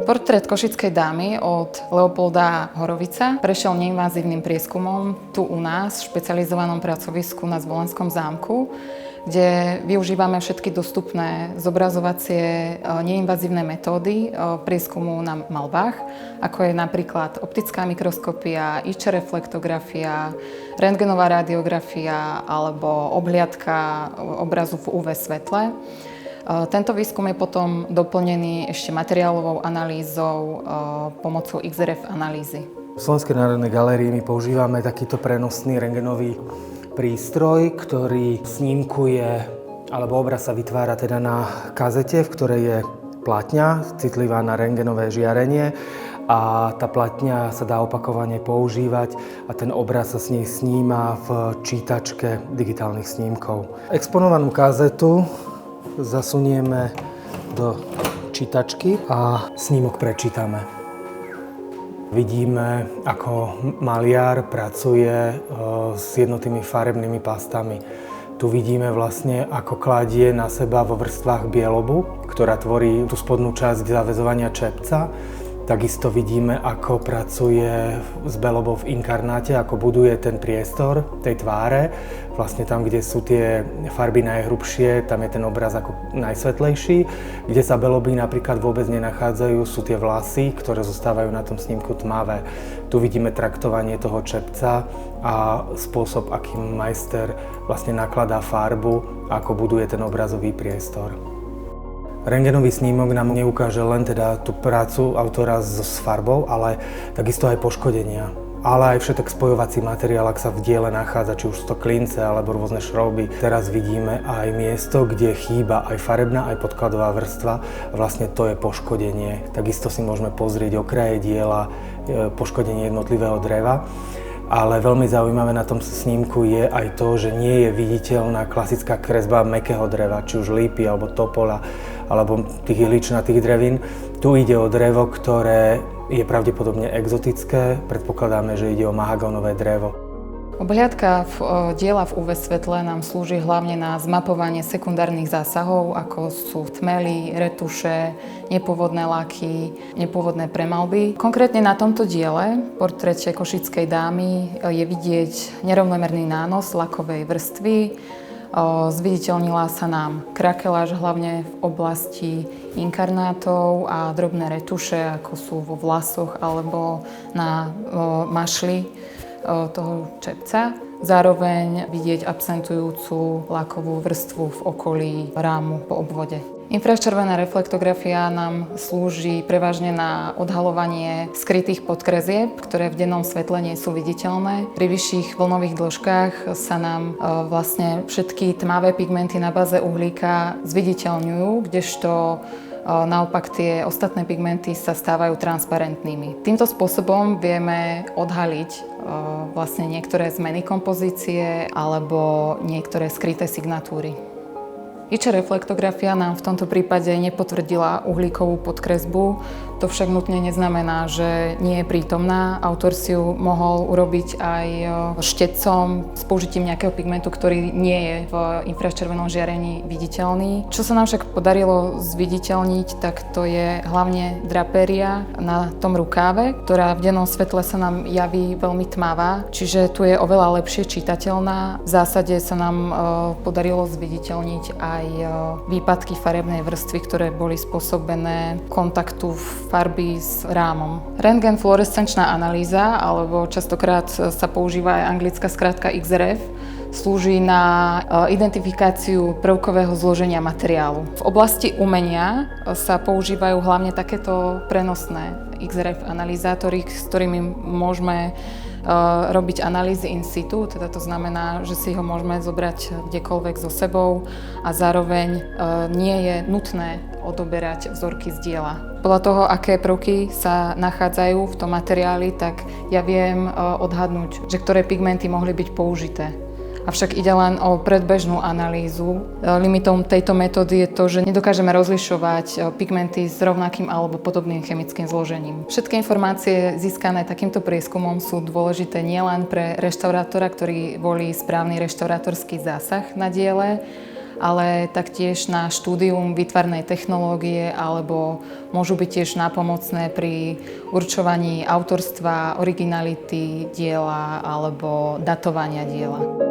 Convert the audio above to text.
Portrét košickej dámy od Leopolda Horovica prešiel neinvazívnym prieskumom tu u nás v špecializovanom pracovisku na Zvolenskom zámku, kde využívame všetky dostupné zobrazovacie neinvazívne metódy prieskumu na maľbách, ako je napríklad optická mikroskopia, IČ reflektografia, rentgenová radiografia alebo obhliadka obrazu v UV svetle. Tento výskum je potom doplnený ešte materiálovou analýzou pomocou XRF analýzy. V Slovenskej národnej galérii my používame takýto prenosný rentgenový prístroj, ktorý snímkuje, alebo obraz sa vytvára teda na kazete, v ktorej je platňa citlivá na rentgenové žiarenie a tá platňa sa dá opakovane používať a ten obraz sa s nej sníma v čítačke digitálnych snímkov. Exponovanú kazetu zasunieme do čítačky a snímok prečítame. Vidíme, ako maliar pracuje s jednotými farebnými pastami. Tu vidíme vlastne, ako kladie na seba vo vrstvách bielobu, ktorá tvorí tú spodnú časť zaväzovania čepca. Takisto vidíme, ako pracuje s belobou v inkarnáte, ako buduje ten priestor tej tváre. Vlastne tam, kde sú tie farby najhrubšie, tam je ten obraz ako najsvetlejší. Kde sa beloby napríklad vôbec nenachádzajú, sú tie vlasy, ktoré zostávajú na tom snímku tmavé. Tu vidíme traktovanie toho čepca a spôsob, akým majster vlastne nakladá farbu, ako buduje ten obrazový priestor. Rentgenový snímok nám neukáže len teda tú prácu autora s farbou, ale takisto aj poškodenia. Ale aj všetok spojovací materiál, ak sa v diele nachádza, či už sú to klince alebo rôzne šrouby. Teraz vidíme aj miesto, kde chýba aj farebná, aj podkladová vrstva. A vlastne to je poškodenie. Takisto si môžeme pozrieť okraje diela, poškodenie jednotlivého dreva. Ale veľmi zaujímavé na tom snímku je aj to, že nie je viditeľná klasická kresba mäkkého dreva, či už lípy alebo topola, alebo tých ihličnatých drevín. Tu ide o drevo, ktoré je pravdepodobne exotické. Predpokladáme, že ide o mahagónové drevo. Obhliadka diela v UV svetle nám slúži hlavne na zmapovanie sekundárnych zásahov, ako sú tmely, retuše, nepôvodné laky, nepôvodné premaľby. Konkrétne na tomto diele, portréte košickej dámy, je vidieť nerovnomerný nános lakovej vrstvy. Zviditeľnila sa nám krakeláž hlavne v oblasti inkarnátov a drobné retuše, ako sú vo vlasoch alebo na mašli toho čepca. Zároveň vidieť absentujúcu lakovú vrstvu v okolí rámu po obvode. Infračervená reflektografia nám slúži prevažne na odhaľovanie skrytých podkrezieb, ktoré v dennom svetle nie sú viditeľné. Pri vyšších vlnových dĺžkach sa nám vlastne všetky tmavé pigmenty na báze uhlíka zviditeľňujú, kdežto naopak tie ostatné pigmenty sa stávajú transparentnými. Týmto spôsobom vieme odhaliť vlastne niektoré zmeny kompozície alebo niektoré skryté signatúry. IČ reflektografia nám v tomto prípade nepotvrdila uhlíkovú podkresbu. To však nutne neznamená, že nie je prítomná. Autor si ju mohol urobiť aj štetcom s použitím nejakého pigmentu, ktorý nie je v infračervenom žiarení viditeľný. Čo sa nám však podarilo zviditeľniť, tak to je hlavne drapéria na tom rukáve, ktorá v dennom svetle sa nám javí veľmi tmavá, čiže tu je oveľa lepšie čitateľná. V zásade sa nám podarilo zviditeľniť aj výpadky farebnej vrstvy, ktoré boli spôsobené kontaktu farby s rámom. Rentgen fluorescenčná analýza, alebo častokrát sa používa aj anglická skratka XRF, slúži na identifikáciu prvkového zloženia materiálu. V oblasti umenia sa používajú hlavne takéto prenosné XRF analyzátory, s ktorými môžeme robiť analýzy in situ, teda to znamená, že si ho môžeme zobrať kdekoľvek so sebou a zároveň nie je nutné odoberať vzorky z diela. Podľa toho, aké prvky sa nachádzajú v tom materiáli, tak ja viem odhadnúť, že ktoré pigmenty mohli byť použité. Avšak ide len o predbežnú analýzu. Limitom tejto metódy je to, že nedokážeme rozlišovať pigmenty s rovnakým alebo podobným chemickým zložením. Všetky informácie získané takýmto prieskumom sú dôležité nielen pre reštaurátora, ktorý volí správny reštaurátorský zásah na diele, ale taktiež na štúdium výtvarnej technológie alebo môžu byť tiež nápomocné pri určovaní autorstva, originality diela alebo datovania diela.